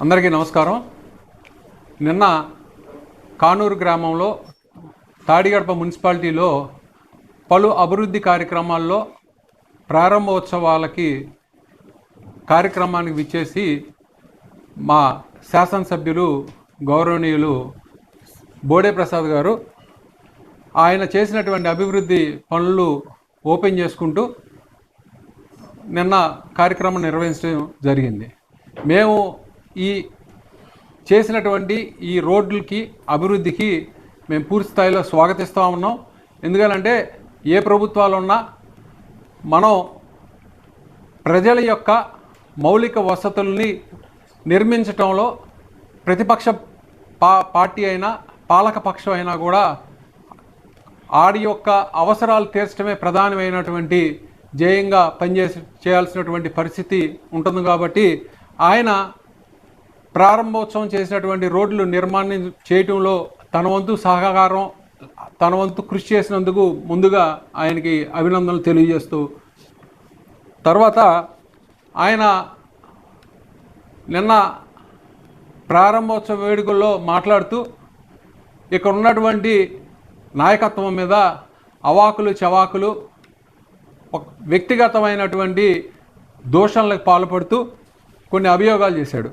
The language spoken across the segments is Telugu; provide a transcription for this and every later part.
అందరికీ నమస్కారం. నిన్న కానూరు గ్రామంలో తాడిగడప మున్సిపాలిటీలో పలు అభివృద్ధి కార్యక్రమాల్లో ప్రారంభోత్సవాలకి కార్యక్రమానికి విచ్చేసి మా శాసనసభ్యులు గౌరవనీయులు బోడే ప్రసాద్ గారు ఆయన చేసినటువంటి అభివృద్ధి పనులు ఓపెన్ చేసుకుంటూ నిన్న కార్యక్రమం నిర్వహించడం జరిగింది. మేము ఈ చేసినటువంటి ఈ రోడ్లకి అభివృద్ధికి మేము పూర్తి స్థాయిలో స్వాగతిస్తూ ఉన్నాం. ఎందుకంటే ఏ ప్రభుత్వాలు ఉన్నా మనం ప్రజల యొక్క మౌలిక వసతుల్ని నిర్మించటంలో ప్రతిపక్ష పార్టీ అయినా పాలకపక్షం అయినా కూడా ఆడి యొక్క అవసరాలు తీర్చడమే ప్రధానమైనటువంటి ధ్యేయంగా చేయాల్సినటువంటి పరిస్థితి ఉంటుంది. కాబట్టి ఆయన ప్రారంభోత్సవం చేసినటువంటి రోడ్లు నిర్మాణం చేయటంలో తన వంతు సహకారం తన వంతు కృషి చేసినందుకు ముందుగా ఆయనకి అభినందనలు తెలియజేస్తూ, తర్వాత ఆయన నిన్న ప్రారంభోత్సవ వేడుకల్లో మాట్లాడుతూ ఇక్కడ ఉన్నటువంటి నాయకత్వం మీద అవాకులు చవాకులు వ్యక్తిగతమైనటువంటి దోషణలకు పాల్పడుతూ కొన్ని అభియోగాలు చేశాడు.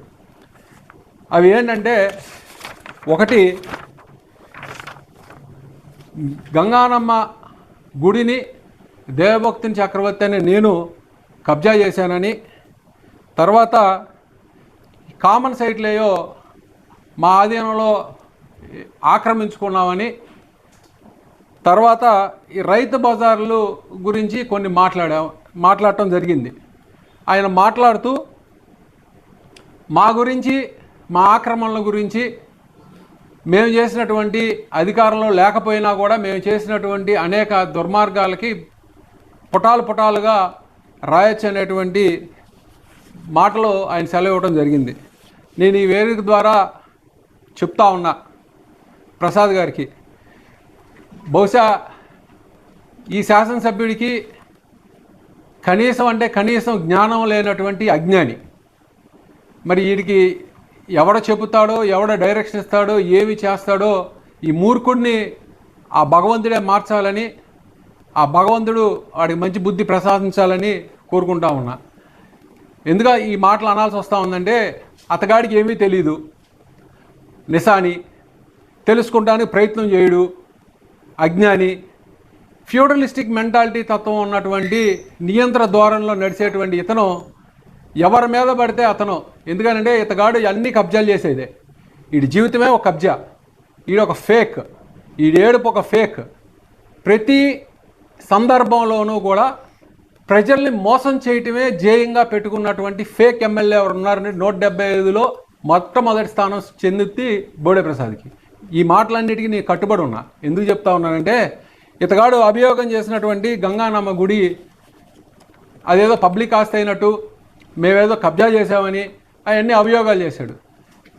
అవి ఏంటంటే, ఒకటి, గంగానమ్మ గుడిని దేవభక్తిని చక్రవర్తి అని నేను కబ్జా చేశానని, తర్వాత కామన్ సైట్లేయో మా ఆధీనంలో ఆక్రమించుకున్నామని, తర్వాత ఈ రైతు బజార్లు గురించి కొన్ని మాట్లాడటం జరిగింది. ఆయన మాట్లాడుతూ మా గురించి, మా ఆక్రమణల గురించి, మేము చేసినటువంటి అధికారంలో లేకపోయినా కూడా మేము చేసినటువంటి అనేక దుర్మార్గాలకి పుటాలుగా రాయొచ్చు అనేటువంటి మాటలు ఆయన సెలవు ఇవ్వడం జరిగింది. నేను ఈ వేదిక ద్వారా చెప్తా ఉన్నా ప్రసాద్ గారికి, బహుశా ఈ శాసనసభ్యుడికి కనీసం జ్ఞానం లేనటువంటి అజ్ఞాని. మరి వీడికి ఎవడ చెబుతాడో, ఎవడ డైరెక్షన్ ఇస్తాడో, ఏమి చేస్తాడో ఈ మూర్ఖుడిని ఆ భగవంతుడే మార్చాలని, ఆ భగవంతుడు వాడికి మంచి బుద్ధి ప్రసాదించాలని కోరుకుంటా ఉన్నా. ఎందుకు ఈ మాటలు అనాల్సి వస్తూ ఉందంటే, అతగాడికి ఏమీ తెలీదు, నిశాని, తెలుసుకుంటానికి ప్రయత్నం చేయడు, అజ్ఞాని, ఫ్యూడలిస్టిక్ మెంటాలిటీ తత్వం ఉన్నటువంటి నియంత్రణ ధోరణిలో నడిచేటువంటి ఇతను ఎవరి మీద పడితే అతను, ఎందుకంటే ఇతగాడు అన్ని కబ్జాలు చేసేదే, వీడి జీవితమే ఒక కబ్జా, వీడు ఒక ఫేక్, వీడి ఏడుపు ఒక ఫేక్. ప్రతి సందర్భంలోనూ కూడా ప్రజల్ని మోసం చేయటమే ధ్యేయంగా పెట్టుకున్నటువంటి ఫేక్ ఎమ్మెల్యే ఎవరు ఉన్నారని 175లో మొట్టమొదటి స్థానం చెందింది బోడే ప్రసాద్కి. ఈ మాటలన్నిటికీ నేను కట్టుబడి ఉన్నా. ఎందుకు చెప్తా ఉన్నానంటే, ఇతగాడు అభియోగం చేసినటువంటి గంగానమ్మ గుడి అదేదో పబ్లిక్ ఆస్తి అయినట్టు, మేమేదో కబ్జా చేసామని అవన్నీ అభియోగాలు చేశాడు.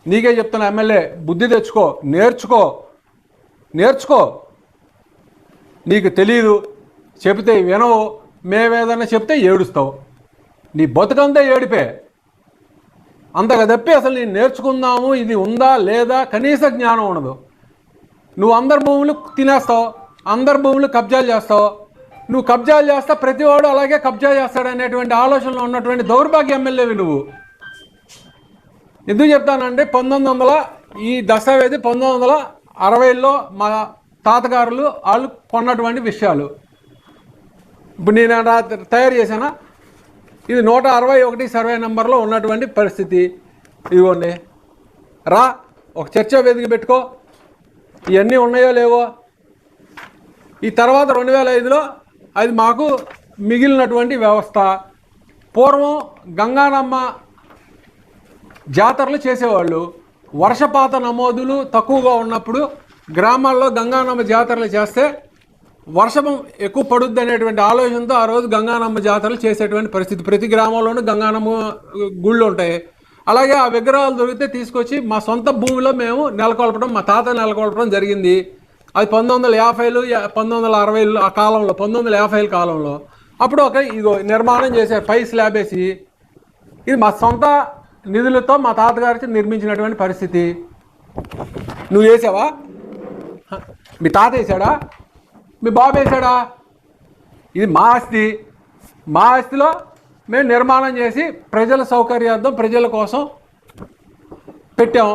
నీకే చెప్తున్నా ఎమ్మెల్యే, బుద్ధి తెచ్చుకో, నేర్చుకో. నీకు తెలీదు, చెబితే వినవు, మేమేదన్నా చెప్తే ఏడుస్తావు. నీ బతుకంతా ఏడిపే. అంతగా తప్పి అసలు నేను నేర్చుకుందాము ఇది ఉందా లేదా కనీస జ్ఞానం ఉండదు. నువ్వు అందరి భూములు తినేస్తావు, అందరి భూములు కబ్జాలు చేస్తావు. నువ్వు కబ్జాలు చేస్తా, ప్రతివాడు అలాగే కబ్జా చేస్తాడనేటువంటి ఆలోచనలో ఉన్నటువంటి దౌర్భాగ్య ఎమ్మెల్యేవి నువ్వు. ఎందుకు చెప్తానంటే, ఈ దస్తావేజీ 1960లో మా తాతగారులు వాళ్ళు కొన్నటువంటి విషయాలు. ఇప్పుడు నేను తయారు చేశానా, ఇది 161 సర్వే నెంబర్లో ఉన్నటువంటి పరిస్థితి. ఇదిగోండి, రా ఒక చర్చా వేదిక పెట్టుకో, ఇవన్నీ ఉన్నాయో లేవో. ఈ తర్వాత 2005లో అది మాకు మిగిలినటువంటి వ్యవస్థ. పూర్వం గంగానమ్మ జాతరలు చేసేవాళ్ళు. వర్షపాత నమోదులు తక్కువగా ఉన్నప్పుడు గ్రామాల్లో గంగానమ్మ జాతరలు చేస్తే వర్షం ఎక్కువ పడుద్ది అనేటువంటి ఆలోచనతో ఆ రోజు గంగానమ్మ జాతరలు చేసేటువంటి పరిస్థితి. ప్రతి గ్రామంలోనూ గంగానమ్మ గుళ్ళు ఉంటాయి. అలాగే ఆ విగ్రహాలు దొరికితే తీసుకొచ్చి మా సొంత భూమిలో మేము నెలకొల్పడం, మా తాత నెలకొల్పడం జరిగింది. అది 1950లు 1960లు ఆ కాలంలో, 1950ల కాలంలో. అప్పుడు ఇదో నిర్మాణం చేశారు, పై స్లాబ్ వేసి. ఇది మా సొంత నిధులతో మా తాతగారికి నిర్మించినటువంటి పరిస్థితి. నువ్వు వేసావా? మీ తాత వేసాడా? మీ బాబు వేసాడా? ఇది మా ఆస్తి. మా ఆస్తిలో మేము నిర్మాణం చేసి ప్రజల సౌకర్యార్థం ప్రజల కోసం పెట్టాం.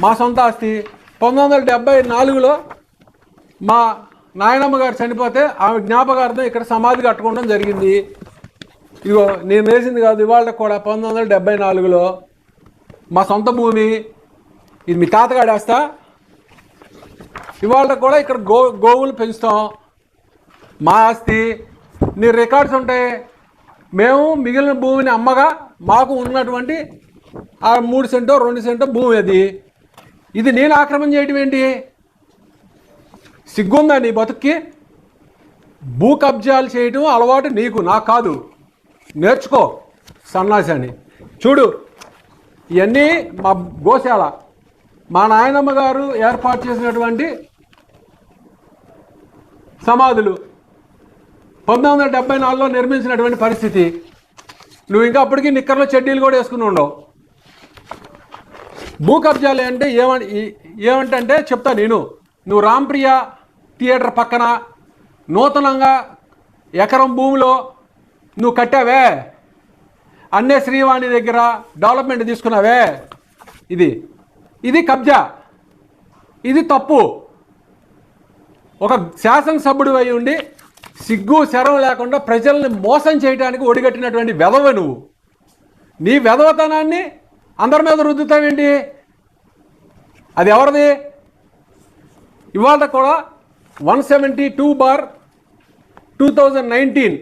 మా సొంత ఆస్తి. 1974లో మా నాయనమ్మ గారు చనిపోతే ఆమె జ్ఞాపకార్థం ఇక్కడ సమాధి కట్టుకోవడం జరిగింది. ఇదిగో నేను వేసింది కాదు, ఇవాళ కూడా 1974లో మా సొంత భూమి. ఇది మీ తాతగాడు వేస్తా. ఇవాళ కూడా ఇక్కడ గోవులు పెంచుతాం. మా ఆస్తి. నీ రికార్డ్స్ ఉంటాయి. మేము మిగిలిన భూమిని అమ్మగా మాకు ఉన్నటువంటి ఆ 3 సెంటో 2 సెంటో భూమి అది. ఇది నేను ఆక్రమణ చేయటం ఏంటి? సిగ్గుందా నీ బతుక్కి? భూ కబ్జాలు చేయటం అలవాటు నీకు, నాకు కాదు. నేర్చుకో సన్నాసి అని. చూడు, ఇవన్నీ మా గోశాల. మా నాయనమ్మ గారు ఏర్పాటు చేసినటువంటి సమాధులు 1974లో నిర్మించినటువంటి పరిస్థితి. నువ్వు ఇంకా అప్పటికి నిక్కర్లో చెడ్డీలు కూడా వేసుకుని ఉండవు. భూ కబ్జాలు అంటే ఏమంటే చెప్తా నేను. నువ్వు రాంప్రియ థియేటర్ పక్కన నూతనంగా ఎకరం భూమిలో నువ్వు కట్టావే, అన్నే శ్రీవాణి దగ్గర డెవలప్మెంట్ తీసుకున్నావే, ఇది కబ్జా. ఇది తప్పు. ఒక శాసనసభ్యుడు అయి ఉండి సిగ్గు శరం లేకుండా ప్రజల్ని మోసం చేయడానికి ఒడిగట్టినటువంటి వెధవ నువ్వు. నీ వెధవతనాన్ని అందరి మీద రుద్దుతావేంటి? అది ఎవరిది? ఇవాళ కూడా 172/2019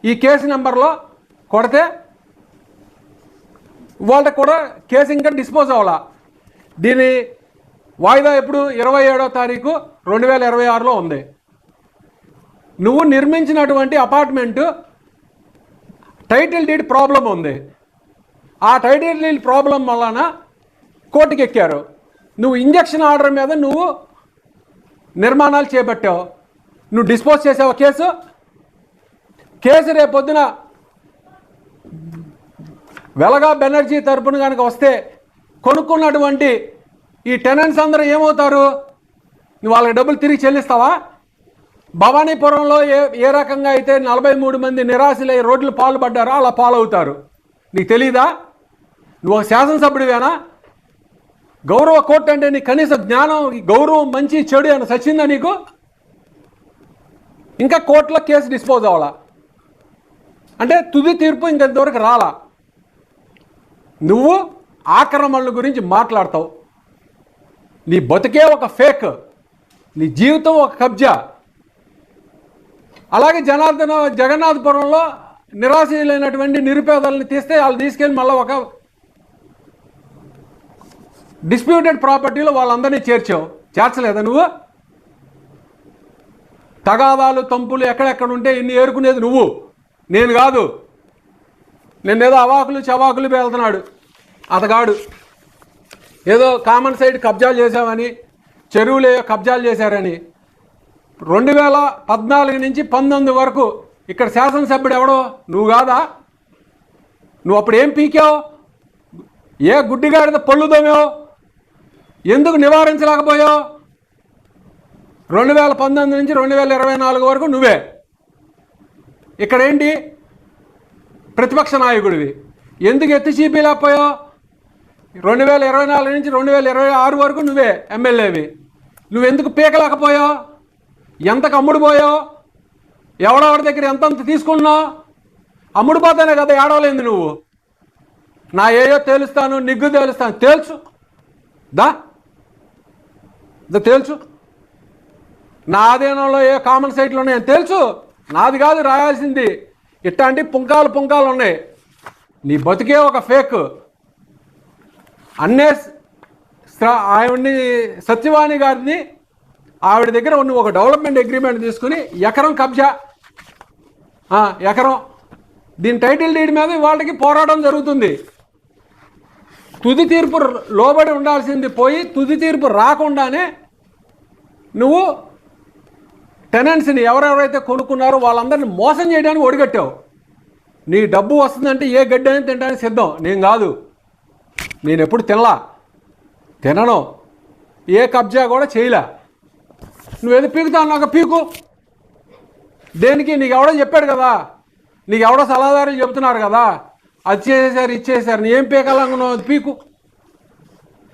ఈ కేసు నెంబర్లో కొడితే ఇవాళ కూడా కేసు ఇంకా డిస్పోజ్ అవ్వాలా. దీని వాయిదా ఎప్పుడు? 27వ తారీఖు 2026లో ఉంది. నువ్వు నిర్మించినటువంటి అపార్ట్మెంటు టైటిల్ డీడ్ ప్రాబ్లం ఉంది. ఆ టైటిల్ డీడ్ ప్రాబ్లం వలన కోర్టుకి ఎక్కారు. నువ్వు ఇంజక్షన్ ఆర్డర్ మీద నువ్వు నిర్మాణాలు చేపట్టావు. నువ్వు డిస్పోజ్ చేసావు కేసు రేపొద్దున వెలగా బెనర్జీ తరపున కనుక వస్తే కొనుక్కున్నటువంటి ఈ టెనెంట్స్ అందరూ ఏమవుతారు? నువ్వు వాళ్ళకి డబ్బులు తిరిగి చెల్లిస్తావా? భవానీపురంలో ఏ రకంగా అయితే 43 మంది నిరాశలై రోడ్లు పాల్పడ్డారో అలా పాలవుతారు. నీకు తెలీదా? నువ్వు ఒక శాసనసభ్యుడివేనా? గౌరవ కోర్టు అంటే నీ కనీస జ్ఞానం, గౌరవం, మంచి చెడు అని సచ్చిందా నీకు? ఇంకా కోర్టులో కేసు డిస్పోజ్ అవ్వాలా అంటే తుది తీర్పు ఇంకెంతవరకు రాలా. నువ్వు ఆక్రమణల గురించి మాట్లాడతావు. నీ బతుకే ఒక ఫేక్. నీ జీవితం ఒక కబ్జా. అలాగే జగన్నాథపురంలో నిరాశలైనటువంటి నిరుపేదలను తీస్తే వాళ్ళు తీసుకెళ్ళి మళ్ళీ ఒక డిస్ప్యూటెడ్ ప్రాపర్టీలో వాళ్ళందరినీ చేర్చలేదా నువ్వు? తగాదాలు తంపులు ఎక్కడెక్కడ ఉంటే ఇన్ని ఏరుకునేది నువ్వు, నేను కాదు. నేనేదో అవాకులు చవాకులు వెళ్తున్నాడు అతగాడు. ఏదో కామన్ సైడ్ కబ్జాలు చేశామని, చెరువులు కబ్జాలు చేశారని. 2014 నుంచి 19 వరకు ఇక్కడ శాసనసభ్యుడు ఎవడో? నువ్వు కాదా? నువ్వు అప్పుడు ఏం పీకావు? ఏ గుడ్డిగాడిద పళ్ళు దోమావు? ఎందుకు నివారించలేకపోయావు? 2019 నుంచి 2024 వరకు నువ్వే ఇక్కడేంటి ప్రతిపక్ష నాయకుడివి. ఎందుకు ఎత్తి చూపించలేకపోయావు? 2024 నుంచి 2026 వరకు నువ్వే ఎమ్మెల్యేవి. నువ్వెందుకు పీకలేకపోయావు? ఎంతకు అమ్ముడుపోయావు? ఎవడెవడి దగ్గర ఎంతంత తీసుకున్నావు? అమ్ముడుపోతానే కదా ఏడవలేదు నువ్వు. నా ఏయో తేలుస్తాను, నిగ్గు తేలుస్తాను. తేల్చు తేల్చు. నా ఆధీనంలో ఏ కామన్ సైట్లు ఉన్నాయని తేల్చు. నాది కాదు రాయాల్సింది. ఇట్లాంటి పుంకాలు ఉన్నాయి. నీ బతికే ఒక ఫేక్. ఆవిడ్ని సత్యవాణి గారిని ఆవిడ దగ్గర ఉన్న ఒక డెవలప్మెంట్ అగ్రిమెంట్ తీసుకుని ఎకరం కబ్జా, ఎకరం దీని టైటిల్ డీడ్ మీద వాళ్ళకి పోరాటం జరుగుతుంది. తుది తీర్పు లోబడి ఉండాల్సింది పోయి తుది తీర్పు రాకుండానే నువ్వు టెనెంట్స్ని ఎవరెవరైతే కొనుక్కున్నారో వాళ్ళందరినీ మోసం చేయడానికి ఒడిగట్టావు. నీ డబ్బు వస్తుందంటే ఏ గడ్డి అని తినడానికి సిద్ధం. నేను కాదు, నేను ఎప్పుడు తినను, ఏ కబ్జా కూడా చేయలే. నువ్వేదో పీకుతావు నాకు పీకు. దేనికి? నీకు ఎవడో చెప్పాడు కదా, నీకు ఎవడో సలహాదారులు చెబుతున్నారు కదా, అది చేసేసారు ఇచ్చేసారు, నీ ఏం పీకాలనుకున్నావు పీకు.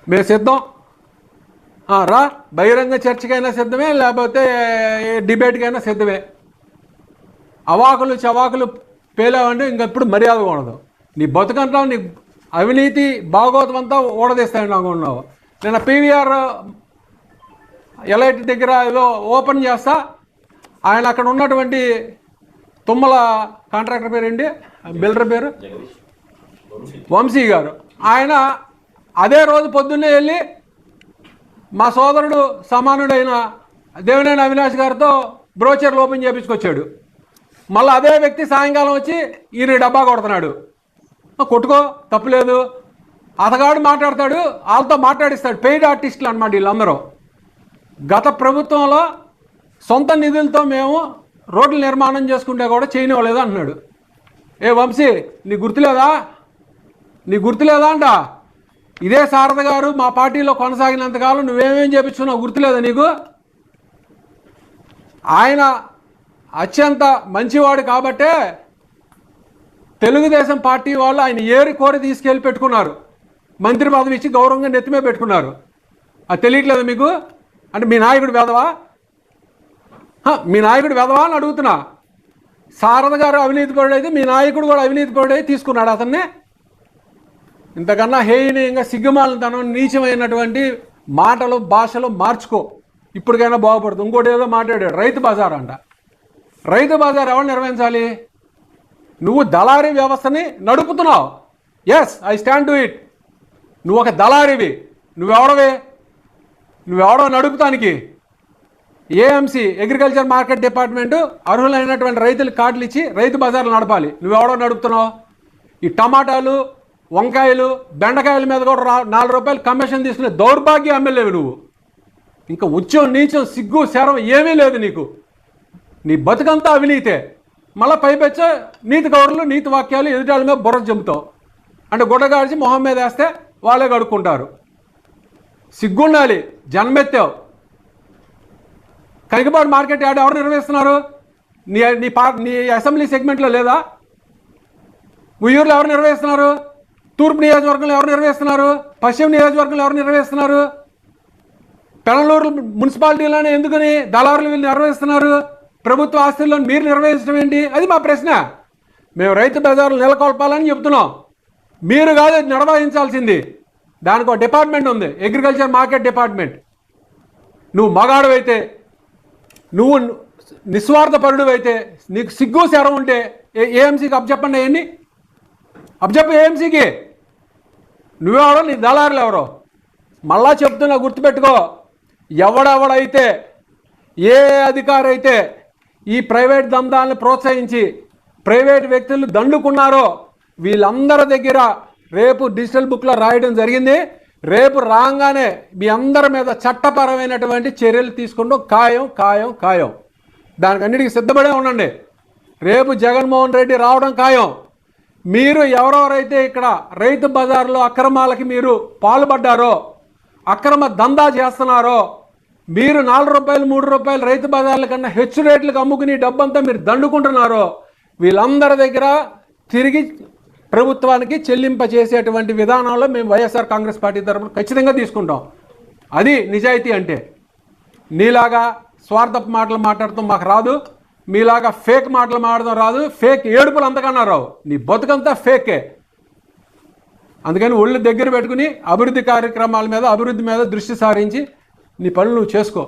మేము సిద్ధం. రా, బహిరంగ చర్చకైనా సిద్ధమే, లేకపోతే డిబేట్కైనా సిద్ధమే. అవాకులు చవాకులు పేలావంటే ఇంకెప్పుడు మర్యాద ఉండదు. నీ బతుకంటావు, నీ అవినీతి భాగవతం అంతా ఓడదీస్తాను అనుకున్నావు. నేను పీవీఆర్ ఎలైట్ దగ్గర ఏదో ఓపెన్ చేస్తా, ఆయన అక్కడ ఉన్నటువంటి తుమ్మల కాంట్రాక్టర్ పేరేంటి, బిల్డర్ పేరు వంశీ గారు, ఆయన అదే రోజు పొద్దున్నే వెళ్ళి మా సోదరుడు సమానుడైన దేవినేని అవినాష్ గారితో బ్రోచర్లు ఓపెన్ చేయించుకొచ్చాడు. మళ్ళీ అదే వ్యక్తి సాయంకాలం వచ్చి ఈయన డబ్బా కొడుతున్నాడు. కొట్టుకో, తప్పులేదు. అతగాడు మాట్లాడతాడు, వాళ్ళతో మాట్లాడిస్తాడు. పెయిడ్ ఆర్టిస్టులు అనమాట వీళ్ళందరూ. గత ప్రభుత్వంలో సొంత నిధులతో మేము రోడ్లు నిర్మాణం చేసుకుంటే కూడా చేయనివ్వలేదు అంటున్నాడు. ఏ వంశీ, నీ గుర్తులేదా అంట? ఇదే శారద గారు మా పార్టీలో కొనసాగినంతకాలం నువ్వేమేం చేపించుకున్నావు గుర్తులేదా నీకు? ఆయన అత్యంత మంచివాడు కాబట్టే తెలుగుదేశం పార్టీ వాళ్ళు ఆయన ఏరి కోరి తీసుకెళ్ళి పెట్టుకున్నారు. మంత్రి పదవి ఇచ్చి గౌరవంగా నెత్తిమే పెట్టుకున్నారు. అది తెలియట్లేదు మీకు? అంటే మీ నాయకుడు వెధవా అని అడుగుతున్నా. శారద గారు అవినీతి పరుడైతే మీ నాయకుడు కూడా అవినీతి పరుడై తీసుకున్నాడు అతన్నే. ఇంతకన్నా హేయనీయంగా సిగ్గుమాలితనం, నీచమైనటువంటి మాటలు భాషలు మార్చుకో, ఇప్పటికైనా బాగుపడుతుంది. ఇంకోటి ఏదో మాట్లాడాడు, రైతు బజార్ అంట. రైతు బజార్ ఎవరు నిర్వహించాలి? నువ్వు దళారీ వ్యవస్థని నడుపుతున్నావు. Yes, I stand to it. నువ్వు ఒక దళారీవి. నువ్వెవడో నడుపుతానికి. ఏఎంసీ అగ్రికల్చర్ మార్కెట్ డిపార్ట్మెంటు అర్హులైనటువంటి రైతులకు కార్డులు ఇచ్చి రైతు బజార్లు నడపాలి. నువ్వెవడో నడుపుతున్నావు. ఈ టమాటాలు, వంకాయలు, బెండకాయల మీద కూడా 4 రూపాయలు కమిషన్ తీసుకునే దౌర్భాగ్య ఎమ్మెల్యేవి నువ్వు. ఇంకా ఉచ్చం నీచం సిగ్గు శరం ఏమీ లేదు నీకు. నీ బతుకంతా అవినీతే. మళ్ళీ పైపెచ్చ నీతి కౌరులు, నీతి వాక్యాలు ఎదుటాల మీద బుర్ర చెబుతావు. అంటే గుడ్డగాడిచి మొహం మీద వేస్తే వాళ్ళే కడుక్కుంటారు. సిగ్గుండాలి, జన్మెత్తావు. కనికపాడు మార్కెట్ యార్డ్ ఎవరు నిర్వహిస్తున్నారు? నీ అసెంబ్లీ సెగ్మెంట్లో లేదా? ఉయ్యూరులో ఎవరు నిర్వహిస్తున్నారు? తూర్పు నియోజకవర్గంలో ఎవరు నిర్వహిస్తున్నారు? పశ్చిమ నియోజకవర్గంలో ఎవరు నిర్వహిస్తున్నారు? పెనలూరు మున్సిపాలిటీలోనే ఎందుకని దళారులు వీళ్ళు నిర్వహిస్తున్నారు? ప్రభుత్వ ఆస్తుల్లో మీరు నిర్వహించడం ఏంటి? అది మా ప్రశ్న. మేము రైతు బజార్లు నెలకొల్పాలని చెప్తున్నాం. మీరు కాదు నిర్వహించాల్సింది. దానికి ఒక డిపార్ట్మెంట్ ఉంది, అగ్రికల్చర్ మార్కెట్ డిపార్ట్మెంట్. నువ్వు మగాడు అయితే, నువ్వు నిస్వార్థపరుడు అయితే, నీకు సిగ్గు శరం ఉంటే ఏఎంసీకి అప్పచెప్పండి. అవన్నీ అప్పచెప్ప ఏఎంసీకి. నువ్వెవడో, నీ దళారులు ఎవరో. మళ్ళా చెప్తున్నా, గుర్తుపెట్టుకో. ఎవడెవడైతే, ఏ అధికారి అయితే ఈ ప్రైవేట్ దందాలను ప్రోత్సహించి ప్రైవేట్ వ్యక్తులు దండుకున్నారో వీళ్ళందరి దగ్గర రేపు డిజిటల్ బుక్లో రాయడం జరిగింది. రేపు రాగానే మీ అందరి మీద చట్టపరమైనటువంటి చర్యలు తీసుకుంటాం. ఖాయం. దానికన్నిటికీ సిద్ధపడే ఉండండి. రేపు జగన్మోహన్ రెడ్డి రావడం ఖాయం. మీరు ఎవరెవరైతే ఇక్కడ రైతు బజార్లో అక్రమాలకి మీరు పాల్పడ్డారో, అక్రమ దందా చేస్తున్నారో, మీరు 4 రూపాయలు 3 రూపాయలు రైతు బజార్ల కన్నా హెచ్చు రేట్లకు అమ్ముకుని డబ్బంతా మీరు దండుకుంటున్నారో వీళ్ళందరి దగ్గర తిరిగి ప్రభుత్వానికి చెల్లింపచేసేటువంటి విధానంలో మేము వైఎస్ఆర్ కాంగ్రెస్ పార్టీ తరఫున ఖచ్చితంగా తీసుకుంటాం. అది నిజాయితీ అంటే. నీలాగా స్వార్థపు మాటలు మాట్లాడటం మాకు రాదు, మీలాగా ఫేక్ మాటలు మాట్లాడడం రాదు, ఫేక్ ఏడుపులు అంతకన్నా రావు. నీ బతుకంతా ఫేకే. అందుకని ఒళ్ళు దగ్గర పెట్టుకుని అభివృద్ధి కార్యక్రమాల మీద, అభివృద్ధి మీద దృష్టి సారించి నీ పనులు నువ్వు చేసుకో.